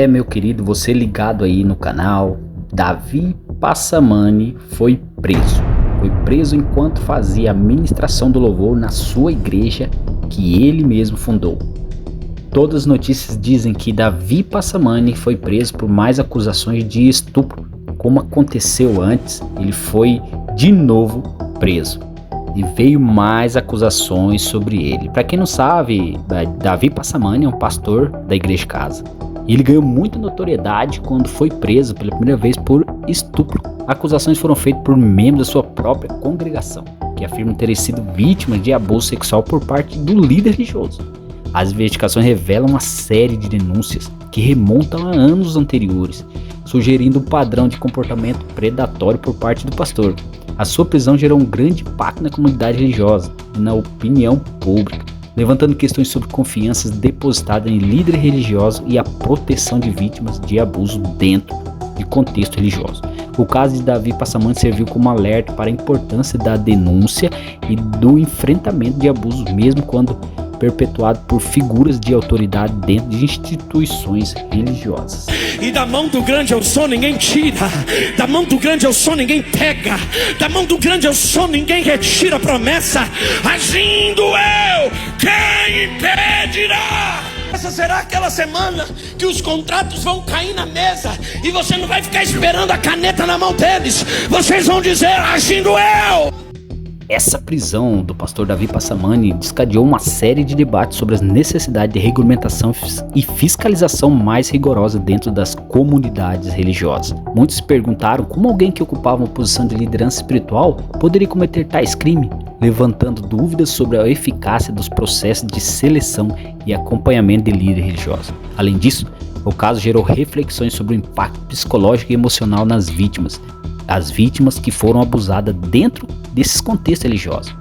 Meu querido, você ligado aí no canal, Davi Passamani foi preso. Foi preso enquanto fazia a ministração do louvor na sua igreja que ele mesmo fundou. Todas as notícias dizem que Davi Passamani foi preso por mais acusações de estupro. Como aconteceu antes, ele foi de novo preso. E veio mais acusações sobre ele. Para quem não sabe, Davi Passamani é um pastor da Igreja Casa. E ele ganhou muita notoriedade quando foi preso pela primeira vez por estupro. Acusações foram feitas por membros da sua própria congregação, que afirmam terem sido vítimas de abuso sexual por parte do líder religioso. As investigações revelam uma série de denúncias que remontam a anos anteriores, sugerindo um padrão de comportamento predatório por parte do pastor. A sua prisão gerou um grande impacto na comunidade religiosa e na opinião pública, levantando questões sobre confianças depositadas em líderes religiosos e a proteção de vítimas de abuso dentro de contexto religioso. O caso de Davi Passamani serviu como alerta para a importância da denúncia e do enfrentamento de abusos, mesmo quando perpetuado por figuras de autoridade dentro de instituições religiosas. E da mão do grande eu sou, ninguém tira. Da mão do grande eu sou, ninguém pega. Da mão do grande eu sou, ninguém retira a promessa. Agindo eu, quem impedirá? Essa será aquela semana que os contratos vão cair na mesa e você não vai ficar esperando a caneta na mão deles. Vocês vão dizer, agindo eu. Essa prisão do pastor Davi Passamani desencadeou uma série de debates sobre as necessidades de regulamentação e fiscalização mais rigorosa dentro das comunidades religiosas. Muitos se perguntaram como alguém que ocupava uma posição de liderança espiritual poderia cometer tais crimes, levantando dúvidas sobre a eficácia dos processos de seleção e acompanhamento de líderes religiosos. Além disso, o caso gerou reflexões sobre o impacto psicológico e emocional nas vítimas, as vítimas que foram abusadas dentro desses contextos religiosos.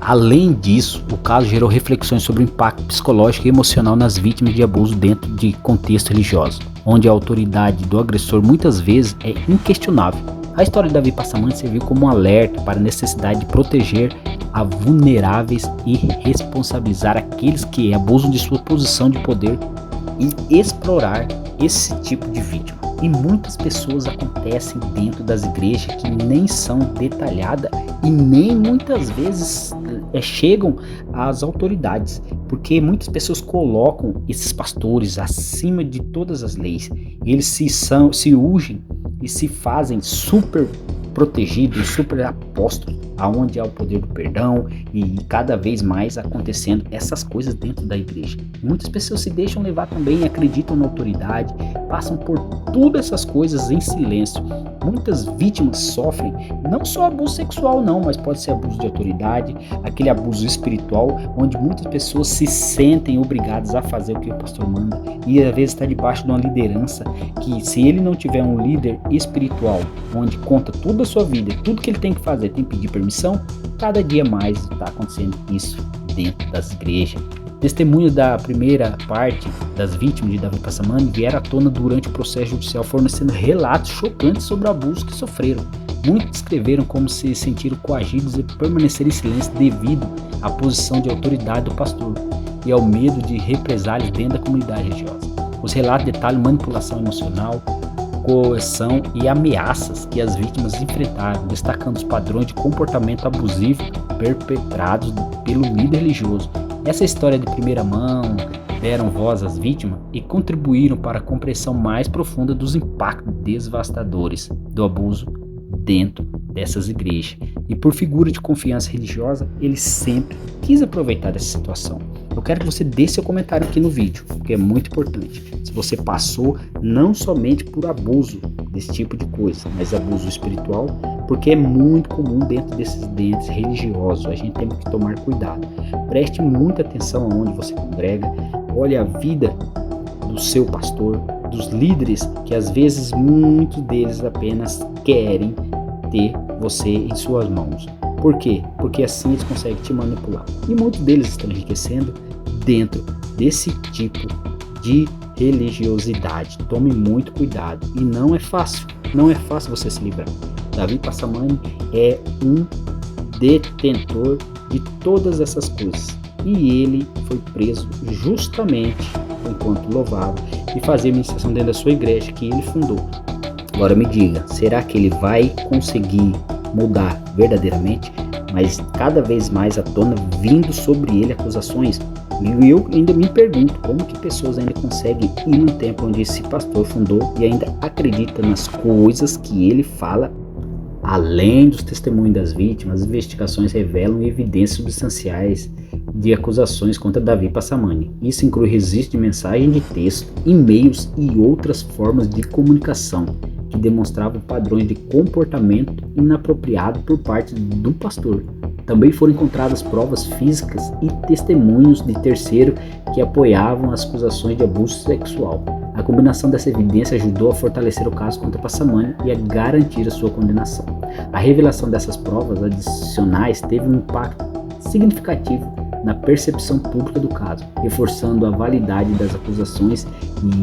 Além disso, o caso gerou reflexões sobre o impacto psicológico e emocional nas vítimas de abuso dentro de contexto religioso, onde a autoridade do agressor muitas vezes é inquestionável. A história de Davi Passamani serviu como um alerta para a necessidade de proteger a vulneráveis e responsabilizar aqueles que abusam de sua posição de poder e explorar esse tipo de vítima. E muitas pessoas acontecem dentro das igrejas que nem são detalhadas e nem muitas vezes chegam às autoridades, porque muitas pessoas colocam esses pastores acima de todas as leis. Eles se ungem e se fazem super protegidos, super apóstolos, aonde há o poder do perdão e cada vez mais acontecendo essas coisas dentro da igreja. Muitas pessoas se deixam levar também, acreditam na autoridade, passam por todas essas coisas em silêncio. Muitas vítimas sofrem não só abuso sexual não, mas pode ser abuso de autoridade, aquele abuso espiritual, onde muitas pessoas se sentem obrigadas a fazer o que o pastor manda e às vezes está debaixo de uma liderança que, se ele não tiver um líder espiritual, onde conta toda a sua vida, tudo que ele tem que fazer, tem que pedir permissão, cada dia mais está acontecendo isso dentro das igrejas. Testemunhos da primeira parte das vítimas de Davi Passamani vieram à tona durante o processo judicial, fornecendo relatos chocantes sobre o abuso que sofreram. Muitos descreveram como se sentiram coagidos e permaneceram em silêncio devido à posição de autoridade do pastor e ao medo de represálias dentro da comunidade religiosa. Os relatos detalham manipulação emocional, coerção e ameaças que as vítimas enfrentaram, destacando os padrões de comportamento abusivo perpetrados pelo líder religioso. Essa história de primeira mão deram voz às vítimas e contribuíram para a compreensão mais profunda dos impactos devastadores do abuso dentro dessas igrejas. E por figura de confiança religiosa, ele sempre quis aproveitar dessa situação. Eu quero que você deixe seu comentário aqui no vídeo, porque é muito importante. Se você passou não somente por abuso desse tipo de coisa, mas abuso espiritual, porque é muito comum dentro desses ambientes religiosos. A gente tem que tomar cuidado. Preste muita atenção aonde você congrega. Olhe a vida do seu pastor, dos líderes, que às vezes muitos deles apenas querem ter você em suas mãos. Por quê? Porque assim eles conseguem te manipular. E muitos deles estão enriquecendo dentro desse tipo de religiosidade. Tome muito cuidado. E não é fácil você se livrar. Davi Passamani é um detentor de todas essas coisas. E ele foi preso justamente enquanto louvava e fazia ministração dentro da sua igreja que ele fundou. Agora me diga, será que ele vai conseguir mudar verdadeiramente? Mas cada vez mais à tona vindo sobre ele acusações. E eu ainda me pergunto como que pessoas ainda conseguem ir num templo onde esse pastor fundou e ainda acredita nas coisas que ele fala. Além dos testemunhos das vítimas, as investigações revelam evidências substanciais de acusações contra Davi Passamani. Isso inclui registro de mensagem de texto, e-mails e outras formas de comunicação que demonstravam padrões de comportamento inapropriado por parte do pastor. Também foram encontradas provas físicas e testemunhos de terceiro que apoiavam as acusações de abuso sexual. A combinação dessa evidência ajudou a fortalecer o caso contra Passamani e a garantir a sua condenação. A revelação dessas provas adicionais teve um impacto significativo na percepção pública do caso, reforçando a validade das acusações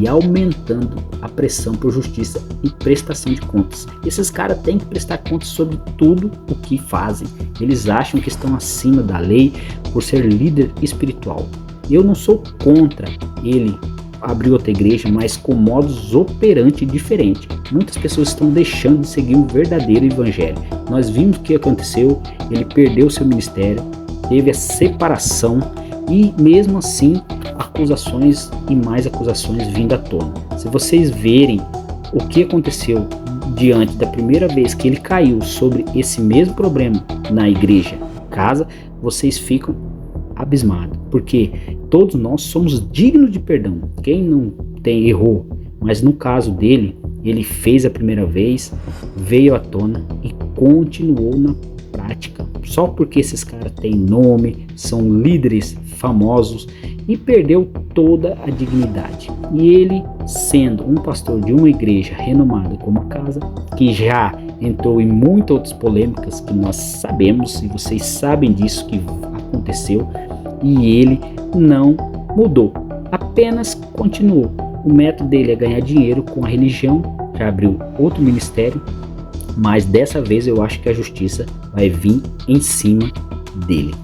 e aumentando a pressão por justiça e prestação de contas. Esses caras têm que prestar contas sobre tudo o que fazem. Eles acham que estão acima da lei por ser líder espiritual. Eu não sou contra ele abrir outra igreja, mas com modus operandi diferente. Muitas pessoas estão deixando de seguir o verdadeiro evangelho. Nós vimos o que aconteceu, ele perdeu seu ministério, teve a separação e mesmo assim acusações e mais acusações vindo à tona. Se vocês verem o que aconteceu diante da primeira vez que ele caiu sobre esse mesmo problema na igreja casa, vocês ficam abismados, porque todos nós somos dignos de perdão. Quem não tem errou, mas no caso dele, ele fez a primeira vez, veio à tona e continuou na prática, só porque esses caras têm nome, são líderes famosos e perdeu toda a dignidade. E ele, sendo um pastor de uma igreja renomada como a casa, que já entrou em muitas outras polêmicas que nós sabemos e vocês sabem disso que aconteceu, e ele não mudou, apenas continuou. O método dele é ganhar dinheiro com a religião, já abriu outro ministério, mas dessa vez eu acho que a justiça vai vir em cima dele.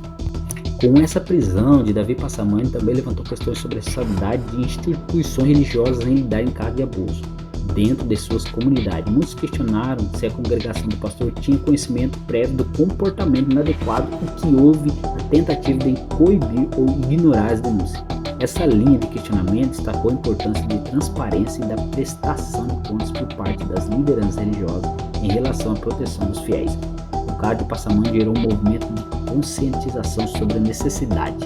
Com essa prisão de Davi Passamani também levantou questões sobre a responsabilidade de instituições religiosas em lidar em caso de abuso dentro de suas comunidades. Muitos questionaram se a congregação do pastor tinha conhecimento prévio do comportamento inadequado e que houve a tentativa de coibir ou ignorar as denúncias. Essa linha de questionamento destacou a importância de transparência e da prestação de contas por parte das lideranças religiosas em relação à proteção dos fiéis. O caso de Passamani gerou um movimento de conscientização sobre a necessidade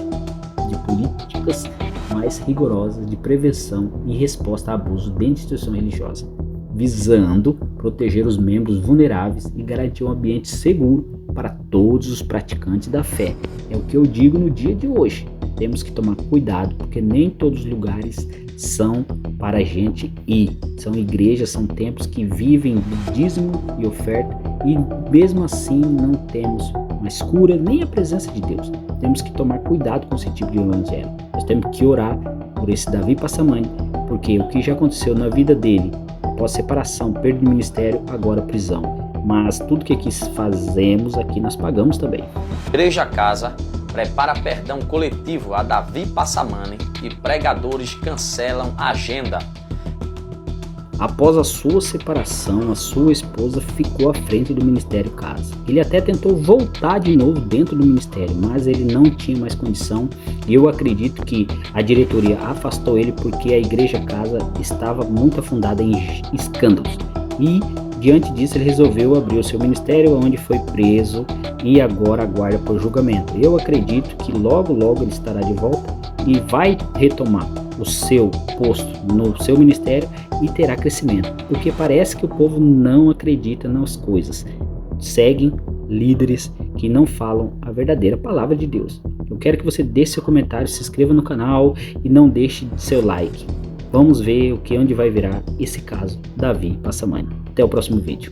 de políticas mais rigorosas de prevenção e resposta a abuso dentro de instituição religiosa, visando proteger os membros vulneráveis e garantir um ambiente seguro para todos os praticantes da fé. É o que eu digo no dia de hoje. Temos que tomar cuidado, porque nem todos os lugares são para a gente ir. São igrejas, são templos que vivem de dízimo e oferta e mesmo assim não temos mais cura nem a presença de Deus. Temos que tomar cuidado com esse tipo de evangelho. Nós temos que orar por esse Davi Passamani, porque o que já aconteceu na vida dele, após separação, perda de ministério, agora prisão. Mas tudo que aqui fazemos, aqui nós pagamos também. Igreja Casa prepara perdão coletivo a Davi Passamani e pregadores cancelam a agenda. Após a sua separação, a sua esposa ficou à frente do Ministério Casa. Ele até tentou voltar de novo dentro do ministério, mas ele não tinha mais condição. E eu acredito que a diretoria afastou ele porque a Igreja Casa estava muito afundada em escândalos. E diante disso ele resolveu abrir o seu ministério, onde foi preso e agora aguarda por julgamento. Eu acredito que logo ele estará de volta e vai retomar o seu posto no seu ministério e terá crescimento, porque parece que o povo não acredita nas coisas, seguem líderes que não falam a verdadeira palavra de Deus. Eu quero que você deixe seu comentário, se inscreva no canal e não deixe seu like. Vamos ver onde vai virar esse caso Davi Passamani. Até o próximo vídeo.